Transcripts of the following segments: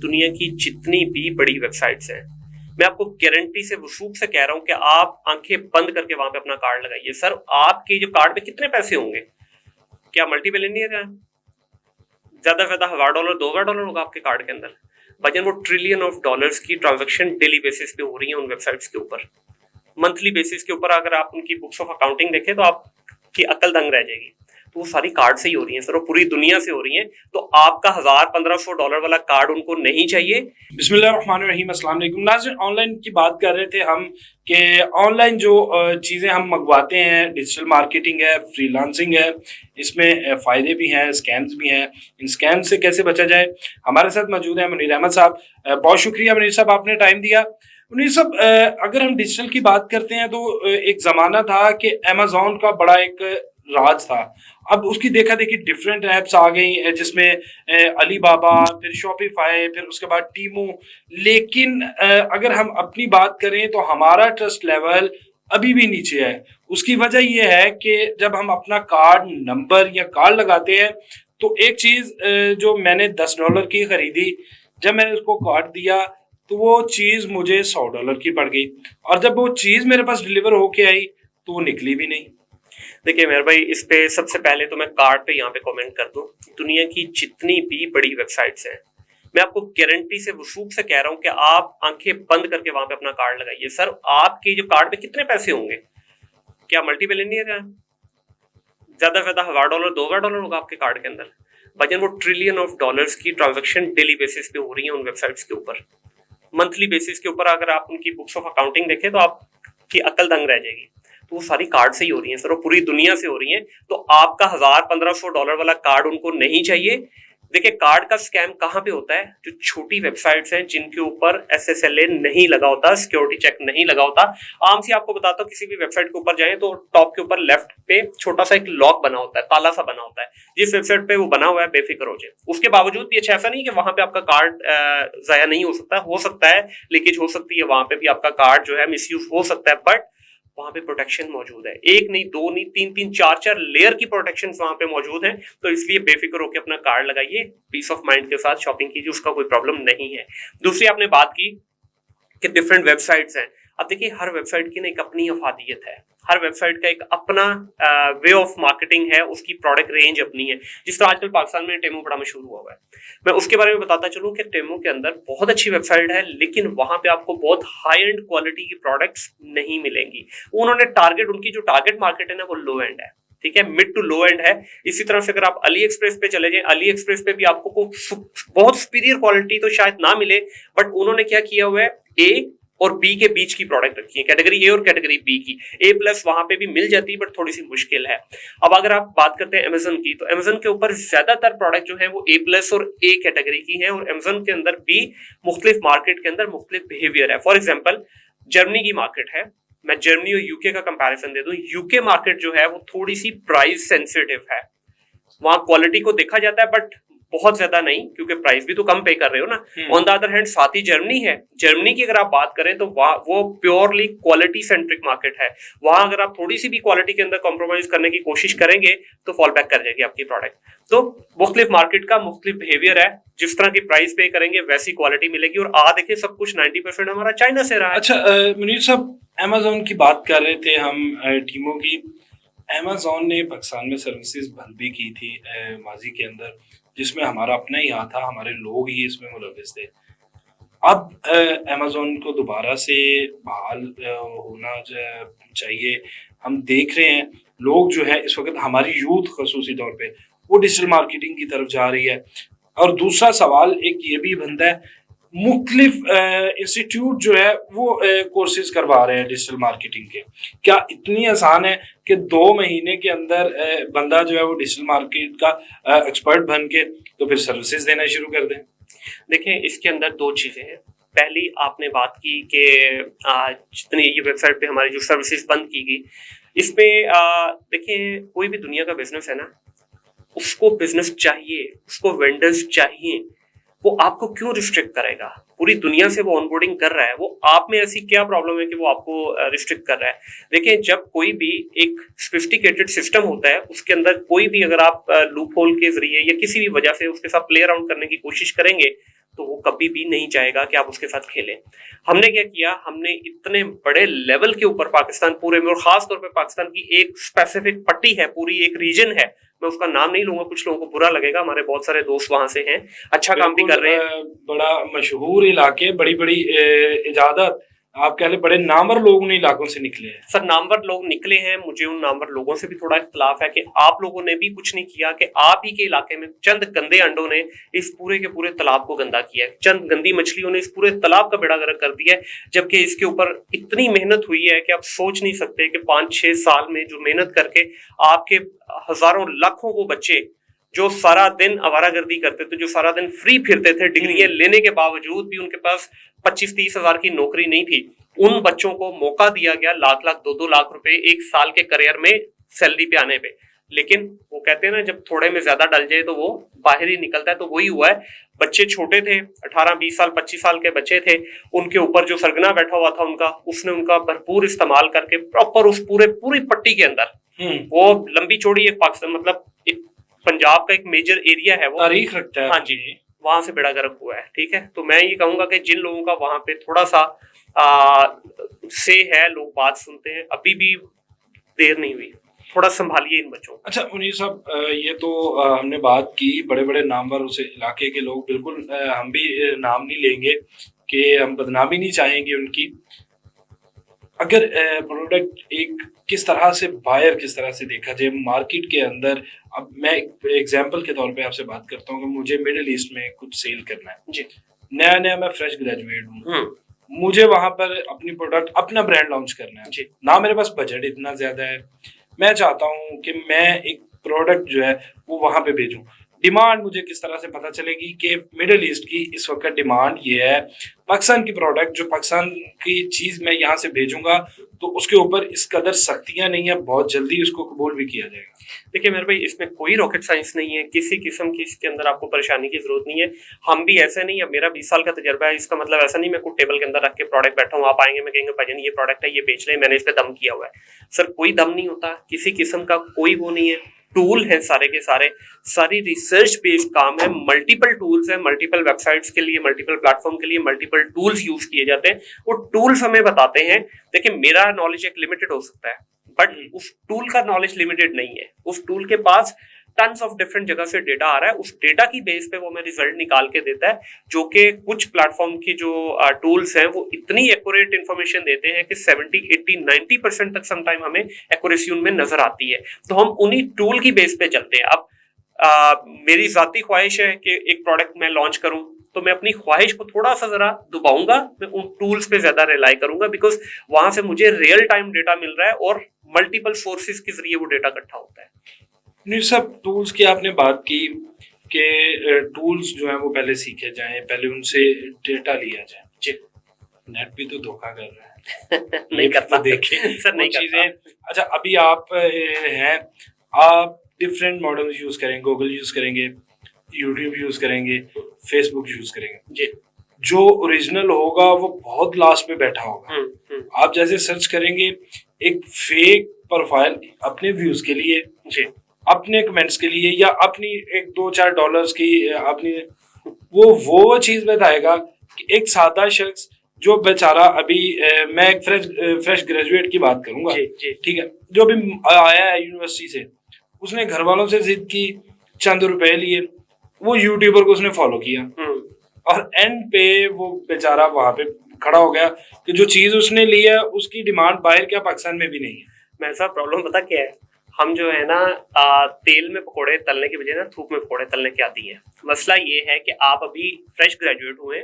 दुनिया की जितनी भी बड़ी वेबसाइट्स हैं, मैं आपको गारंटी से वसूख से कह रहा हूं कि आप आंखें बंद करके वहां पे अपना कार्ड लगाइए। सर, आपके जो कार्ड पे कितने पैसे होंगे? क्या मल्टी बिलियनियर है? ज्यादा से ज्यादा $1000 $2000 होगा आपके कार्ड के अंदर। भाईजान, वो ट्रिलियन ऑफ डॉलर्स की ट्रांजैक्शन डेली बेसिस पे हो रही है उन वेबसाइट्स के ऊपर, मंथली बेसिस के ऊपर। अगर आप उनकी बुक्स ऑफ अकाउंटिंग देखें तो आपकी अकल दंग रह जाएगी। तो वो सारी कार्ड से ही हो रही है सर, वो पूरी दुनिया से हो रही है। तो आपका $1000-1500 वाला कार्ड उनको नहीं चाहिए। बिस्मिल्लाहिर्रहमानिर्रहीम, अस्सलाम वालेकुम नाज़रीन। ऑनलाइन की बात कर रहे थे हम कि ऑनलाइन जो चीज़ें हम मंगवाते हैं, डिजिटल मार्केटिंग है, फ्रीलांसिंग है, इसमें फ़ायदे भी हैं, स्कैम्स भी हैं। इन स्कैम से कैसे बचा जाए, हमारे साथ मौजूद है मुनीर अहमद साहब। बहुत शुक्रिया मुनीर साहब, आपने टाइम दिया। मुनीर साहब, अगर हम डिजिटल की बात करते हैं तो एक ज़माना था कि अमेज़ॉन का बड़ा एक राज था। अब उसकी देखा देखी डिफरेंट ऐप्स आ गई जिसमें अली बाबा, फिर शॉपिफाई, फिर उसके बाद टीमू। लेकिन अगर हम अपनी बात करें तो हमारा ट्रस्ट लेवल अभी भी नीचे है। उसकी वजह यह है कि जब हम अपना कार्ड नंबर या कार्ड लगाते हैं तो एक चीज़ जो मैंने $10 की खरीदी, जब मैंने उसको कार्ड दिया तो वो चीज़ मुझे $100 की पड़ गई, और जब वो चीज़ मेरे पास डिलीवर होके आई तो वो निकली भी नहीं। देखिए मेरे भाई, इस पे सबसे पहले तो मैं कार्ड पे यहाँ पे कमेंट कर दूं। दुनिया की जितनी भी बड़ी वेबसाइट्स हैं, मैं आपको गारंटी से वसूख से कह रहा हूं कि आप आंखें बंद करके वहां पे अपना कार्ड लगाइए। सर, आपके जो कार्ड पे कितने पैसे होंगे? क्या मल्टी बिलियनियर है? ज्यादा से ज्यादा $1000 $2000 होगा आपके कार्ड के अंदर। भाईजान, वो ट्रिलियन ऑफ डॉलर्स की ट्रांजैक्शन डेली बेसिस पे हो रही है उन वेबसाइट्स के ऊपर, मंथली बेसिस के ऊपर। अगर आप उनकी बुक्स ऑफ अकाउंटिंग देखें तो आपकी अकल दंग रह जाएगी। तो वो सारी कार्ड से ही हो रही है सर, वो पूरी दुनिया से हो रही है। तो आपका $1000-1500 वाला कार्ड उनको नहीं चाहिए। देखिए, कार्ड का स्कैम कहां पे होता है? जो छोटी वेबसाइट्स हैं जिनके ऊपर SSLA नहीं लगा होता, सिक्योरिटी चेक नहीं लगा होता। आम सी आपको बताता हूँ, किसी भी वेबसाइट के ऊपर जाए तो टॉप के ऊपर लेफ्ट पे छोटा सा एक लॉक बना होता है, ताला सा बना होता है। जिस वेबसाइट पे वो बना हुआ है बेफिक्र हो जाए। उसके बावजूद भी अच्छा ऐसा नहीं कि वहां पे आपका कार्ड जाया नहीं हो सकता है, लीकेज हो सकती है, वहां पे भी आपका कार्ड जो है मिसयूज हो सकता है, बट वहां पे प्रोटेक्शन मौजूद है। एक नहीं, दो नहीं, तीन चार लेयर की प्रोटेक्शन वहां पे मौजूद है। तो इसलिए बेफिक्र होकर अपना कार्ड लगाइए, पीस ऑफ माइंड के साथ शॉपिंग कीजिए, उसका कोई प्रॉब्लम नहीं है। दूसरी आपने बात की कि डिफरेंट वेबसाइट्स हैं। अब देखिए, हर वेबसाइट की ना एक अपनी अफादियत है, हर वेबसाइट का एक अपना वे ऑफ मार्केटिंग है, उसकी प्रोडक्ट रेंज अपनी है। जिस तरह आजकल पाकिस्तान में टेमू बड़ा मशहूर हुआ है, मैं उसके बारे में बताता चलूं कि टेमू के अंदर बहुत अच्छी वेबसाइट है, लेकिन वहां पे आपको बहुत हाई एंड क्वालिटी की प्रोडक्ट्स नहीं मिलेंगी। उन्होंने उनकी जो टारगेट मार्केट है ना, वो लो एंड है, ठीक है, मिड टू लो एंड है। इसी तरह से अगर आप अली एक्सप्रेस पे चले जाएं, अली एक्सप्रेस पे भी आपको बहुत सुपीरियर क्वालिटी तो शायद ना मिले, बट उन्होंने क्या किया हुआ है, ए और बी के बीच की प्रोडक्ट रखी है, कैटेगरी ए और कैटेगरी बी की। A+ वहां पे भी मिल जाती है, बट थोड़ी सी मुश्किल है। अब अगर आप बात करते हैं अमेजन की, तो अमेजन के ऊपर ज्यादातर प्रोडक्ट जो है वो A+ और ए कैटेगरी की है, और अमेजन के अंदर भी मुख्तलिफ मार्केट के अंदर मुख्तलिफ बिहेवियर है। फॉर एग्जाम्पल, जर्मनी की मार्केट है, मैं जर्मनी और यूके का कंपैरिजन दे दूं। यूके मार्केट जो है वो थोड़ी सी प्राइस सेंसिटिव है, वहां क्वालिटी को देखा जाता है, बट बहुत ज्यादा नहीं, क्योंकि प्राइस भी तो कम पे कर रहे हो ना। ऑन द अदर हैंड साथ ही जर्मनी है, जर्मनी की अगर आप बात करें तो वो प्योरली क्वालिटी सेंट्रिक मार्केट है। वहां अगर आप थोड़ी सी भी क्वालिटी के अंदर कॉम्प्रोमाइज करने की कोशिश करेंगे तो फॉल बैक कर जाएगी आपकी प्रोडक्ट। तो मुख्तलिफ मार्केट का मुख्तलिफ बिहेवियर है, जिस तरह की प्राइस पे करेंगे वैसी क्वालिटी मिलेगी। और देखिए, सब कुछ 90% हमारा चाइना से रहा है। अच्छा मुनीर साहब, अमेजोन की बात कर रहे थे हम, टीमों की। अमेजोन ने पाकिस्तान में सर्विसेज बंद भी की थी माजी के अंदर, जिसमें हमारा अपना ही हाथ था, हमारे लोग ही इसमें मुलविस थे। अब अमेजोन को दोबारा से बहाल होना चाहिए। हम देख रहे हैं लोग जो है इस वक्त, हमारी यूथ खसूसी तौर पे, वो डिजिटल मार्केटिंग की तरफ जा रही है। और दूसरा सवाल एक ये भी बनता है, मुख्तलिफ इंस्टीट्यूट जो है वो कोर्सेज करवा रहे हैं डिजिटल मार्केटिंग के। क्या इतनी आसान है कि 2 महीने के अंदर बंदा जो है वो डिजिटल मार्केट का एक्सपर्ट बन के तो फिर सर्विसेज देना शुरू कर दें? देखिए, इसके अंदर दो चीजें हैं। पहली आपने बात की कि जितनी ये वेबसाइट पे हमारी जो सर्विसेज बंद की गई, इसमें देखिए, कोई भी दुनिया का बिजनेस है ना, उसको बिजनेस चाहिए, उसको वेंडर्स चाहिए, वो आपको क्यों रिस्ट्रिक्ट करेगा? पूरी दुनिया से वो ऑनबोर्डिंग कर रहा है, वो आप में ऐसी क्या प्रॉब्लम है कि वो आपको रिस्ट्रिक्ट कर रहा है? देखिए, जब कोई भी एक सोफिस्टिकेटेड सिस्टम होता है, उसके अंदर कोई भी अगर आप लूप होल के जरिए या किसी भी वजह से उसके साथ प्ले अराउंड करने की कोशिश करेंगे, तो वो कभी भी नहीं चाहेगा कि आप उसके साथ खेलें। हमने क्या किया, हमने इतने बड़े लेवल के ऊपर पाकिस्तान पूरे में, और खास तौर पे पाकिस्तान की एक स्पेसिफिक पट्टी है, पूरी एक रीजन है, मैं उसका नाम नहीं लूंगा, कुछ लोगों को बुरा लगेगा, हमारे बहुत सारे दोस्त वहां से हैं, अच्छा काम भी कर रहे हैं। बड़ा मशहूर इलाके, बड़ी बड़ी इजाजत, आप कह ले बड़े नामवर लोग उन इलाकों से निकले हैं। सर, नामवर लोग निकले हैं, मुझे उन नामवर लोगों से भी थोड़ा इख्तलाफ है कि आप लोगों ने भी कुछ नहीं किया, कि आप ही के इलाके में चंद गंदे अंडों ने इस पूरे के पूरे तालाब को गंदा किया है, चंद गंदी मछलियों ने इस पूरे तालाब का बेड़ा गर्क कर दिया है, जबकि इसके ऊपर इतनी मेहनत हुई है कि आप सोच नहीं सकते कि 5-6 साल में जो मेहनत करके आपके हजारों लाखों को बच्चे जो सारा दिन आवारागर्दी करते थे, जो सारा दिन फ्री फिरते थे, डिग्रियां लेने के बावजूद भी उनके पास 25-30 हजार की नौकरी नहीं थी, उन बच्चों को मौका दिया गया लाख लाख 2-2 लाख रुपए एक साल के करियर में सैलरी पे आने पे। लेकिन वो कहते हैं ना, जब थोड़े में ज्यादा डल जाए तो वो बाहर ही निकलता है। तो वही हुआ है, बच्चे छोटे थे, 18-20 साल 25 साल के बच्चे थे, उनके ऊपर जो सरगना बैठा हुआ था उनका, उसने उनका भरपूर इस्तेमाल करके प्रॉपर उस पूरी पट्टी के अंदर, वो लंबी चौड़ी एक पाकिस्तान मतलब एक पंजाब का एक मेजर एरिया है, वो तारीख रखता है। हाँ जी, वहां से बेड़ा गर्क हुआ है। ठीक है, तो मैं ये कहूंगा कि जिन लोगों का वहां पे थोड़ा सा से है, लोग बात सुनते हैं, अभी भी देर नहीं हुई, थोड़ा संभालिए इन बच्चों को। अच्छा मुनीर साहब, ये तो हमने बात की बड़े बड़े नामवर उस इलाके के लोग, बिल्कुल हम भी नाम नहीं लेंगे कि हम बदनामी नहीं चाहेंगे उनकी। अगर प्रोडक्ट एक किस तरह से बायर, किस तरह से देखा जाए मार्केट के अंदर, अब मैं एग्जांपल के तौर पे आपसे बात करता हूँ कि मुझे मिडिल ईस्ट में कुछ सेल करना है जी, नया नया, मैं फ्रेश ग्रेजुएट हूँ, मुझे वहां पर अपनी प्रोडक्ट, अपना ब्रांड लॉन्च करना है जी, ना, मेरे पास बजट इतना ज्यादा है, मैं चाहता हूँ कि मैं एक प्रोडक्ट जो है वो वहां पे भेजूं। डिमांड मुझे किस तरह से पता चलेगी कि मिडिल ईस्ट की इस वक्त डिमांड ये है, पाकिस्तान की प्रोडक्ट, जो पाकिस्तान की चीज मैं यहाँ से भेजूंगा तो उसके ऊपर इस कदर सख्तियां नहीं है, बहुत जल्दी उसको कबूल भी किया जाएगा। देखिए मेरे भाई, इसमें कोई रॉकेट साइंस नहीं है, किसी किस्म की इसके अंदर आपको परेशानी की जरूरत नहीं है। हम भी ऐसे नहीं, अब मेरा 20 साल का तजर्बा है, इसका मतलब ऐसा नहीं मैं कुछ टेबल के अंदर रख के प्रोडक्ट बैठा हूँ, आप आएंगे मैं कहेंगे भाईजान ये प्रोडक्ट है, ये बेच ले, मैंने इस पे दम किया हुआ है। सर, कोई दम नहीं होता, किसी किस्म का कोई वो नहीं है, टूल है सारे के सारे, सारी रिसर्च बेस्ड काम है, मल्टीपल टूल्स है, मल्टीपल वेबसाइट्स के लिए, मल्टीपल प्लेटफॉर्म के लिए मल्टीपल टूल्स यूज किए जाते हैं, वो टूल्स हमें बताते हैं। देखिए, मेरा नॉलेज एक लिमिटेड हो सकता है, बट उस टूल का नॉलेज लिमिटेड नहीं है, उस टूल के पास टन्स ऑफ डिफरेंट जगह से डेटा आ रहा है, उस डेटा की बेस पे वो हमें रिजल्ट निकाल के देता है, जो कि कुछ प्लेटफॉर्म की जो टूल्स हैं वो इतनी एक्यूरेट इंफॉर्मेशन देते हैं कि 70, 80, 90% तक समटाइम हमें एक्यूरेसी उनमें नजर आती है। तो हम उन्हीं टूल की बेस पे चलते हैं। अब मेरी जाती ख्वाहिश है कि एक प्रोडक्ट मैं लॉन्च करूं, तो मैं अपनी ख्वाहिश को थोड़ा सा जरा दबाऊंगा, मैं उन टूल्स पे ज्यादा रिलाई करूंगा, बिकॉज वहां से मुझे रियल टाइम डेटा मिल रहा है और मल्टीपल सोर्सेज के जरिए वो डेटा इकट्ठा होता है। नहीं सब टूल्स की आपने बात की कि टूल्स जो है वो पहले सीखे जाएं, पहले उनसे डेटा लिया जाए। जी, नेट भी तो धोखा कर रहा है नहीं करता, देखें सर नहीं चीजें। अच्छा, अभी आप हैं, आप डिफरेंट मॉडल्स यूज करेंगे, गूगल यूज करेंगे, यूट्यूब यूज करेंगे, फेसबुक यूज करेंगे जी, जो ओरिजिनल होगा वो बहुत लास्ट पे बैठा होगा। आप जैसे सर्च करेंगे एक फेक प्रोफाइल अपने व्यूज के लिए जी, अपने कमेंट्स के लिए या अपनी एक $2-4 की अपनी वो चीज बताएगा कि एक सादा शख्स जो बेचारा अभी मैं एक फ्रेश ग्रेजुएट की बात करूंगा, ठीक है, जो अभी आया है यूनिवर्सिटी से, उसने घर वालों से जिद की, चंद रुपए लिए, वो यूट्यूबर को उसने फॉलो किया और एंड पे वो बेचारा वहां पे खड़ा हो गया कि जो चीज उसने ली है उसकी डिमांड बाहर क्या पाकिस्तान में भी नहीं है। मेरे साथ प्रॉब्लम पता क्या है, हम जो है ना तेल में पकोड़े तलने की बजाय ना धूप में पकोड़े तलने के आदी है। मसला ये है कि आप अभी फ्रेश ग्रेजुएट हुए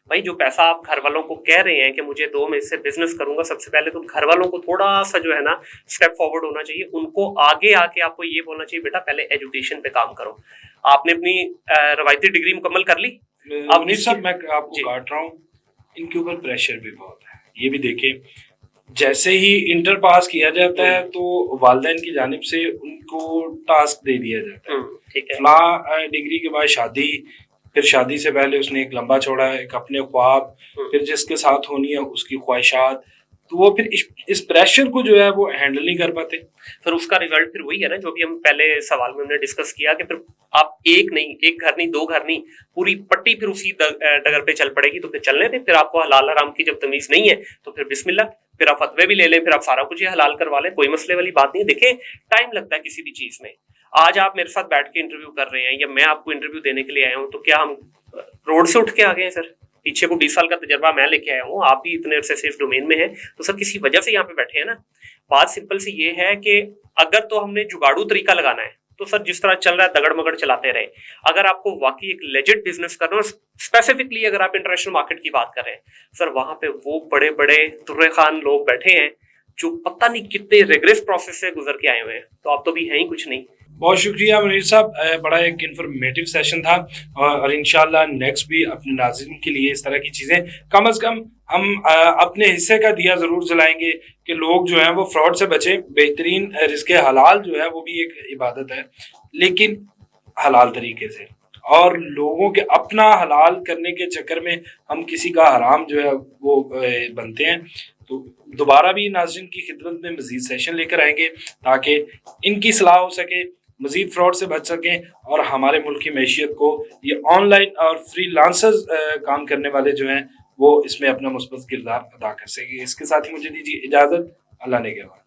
भाई, जो पैसा आप घर वालों को कह रहे हैं कि मुझे दो, मैं इससे बिजनेस करूंगा, सबसे पहले तो घर वालों को थोड़ा सा जो है ना स्टेप फॉरवर्ड होना चाहिए। उनको आगे आके आपको ये बोलना चाहिए बेटा पहले एजुकेशन पे काम करो। आपने अपनी रवायती डिग्री मुकम्मल कर ली, अब नहीं सब मैं आपको काट रहा हूँ, इनके ऊपर प्रेशर भी बहुत है। ये भी देखें, जैसे ही इंटर पास किया जाता है तो वालिदैन की जानिब से उनको टास्क दे दिया जाता है, ठीक है, फलां डिग्री के बाद शादी, फिर शादी से पहले उसने एक लंबा चौड़ा एक अपने ख्वाब, फिर जिसके साथ होनी है उसकी ख्वाहिशात, तो वो फिर इस प्रेशर को जो है वो हैंडल नहीं कर पाते। फिर उसका रिजल्ट फिर वही है ना जो भी हम पहले सवाल में हमने डिस्कस किया कि फिर आप एक घर नहीं, दो घर नहीं, पूरी पट्टी फिर उसी डगर पे चल पड़ेगी। तो फिर चलने दें, फिर आपको हलाल हराम की जब तमीज नहीं है तो फिर बिस्मिल्लाह, फिर आप फतवे भी ले लें, फिर आप सारा कुछ ही हलाल करवा लें, कोई मसले वाली बात नहीं है। देखें, टाइम लगता है किसी भी चीज में। आज आप मेरे साथ बैठ के इंटरव्यू कर रहे हैं या मैं आपको इंटरव्यू देने के लिए आया हूं, तो क्या हम रोड से उठ के आ गए हैं सर? पीछे को 20 साल का तजर्बा मैं लेके आया हूँ, आप भी इतने अरसे से इस डोमेन में है, तो सर किसी वजह से यहाँ पे बैठे हैं ना। बात सिंपल सी ये है कि अगर तो हमने जुगाड़ू तरीका लगाना है तो सर जिस तरह चल रहा है दगड़ मगड़ चलाते रहे। अगर आपको वाकई एक लेजिट बिजनेस करना है, स्पेसिफिकली अगर आप इंटरनेशनल मार्केट की बात कर रहे हैं सर, वहां पे वो बड़े बड़े तुर्रे खान लोग बैठे हैं जो पता नहीं कितने रिग्रेस प्रोसेस से गुजर के आए हुए हैं, तो आप तो भी हैं ही कुछ नहीं। बहुत शुक्रिया मुनीर साहब, बड़ा एक इंफॉर्मेटिव सेशन था और इंशाल्लाह नेक्स्ट भी अपने नाज़रीन के लिए इस तरह की चीज़ें कम से कम हम अपने हिस्से का दिया ज़रूर जलाएंगे कि लोग जो हैं वो फ्रॉड से बचें। बेहतरीन रिज़्क़ हलाल जो है वो भी एक इबादत है, लेकिन हलाल तरीके से, और लोगों के अपना हलाल करने के चक्कर में हम किसी का हराम जो है वो बनते हैं। तो दोबारा भी नाज़रीन की खिदमत में मज़ीद सेशन लेकर आएंगे ताकि इनकी सलाह हो सके, मज़ीद फ्रॉड से बच सकें और हमारे मुल्क की मैशियत को ये ऑनलाइन और फ्रीलांसर्स काम करने वाले जो हैं वो इसमें अपना मुस्बत किरदार अदा कर सकें। इसके साथ ही मुझे दीजिए इजाज़त। अल्लाह ने के बाद।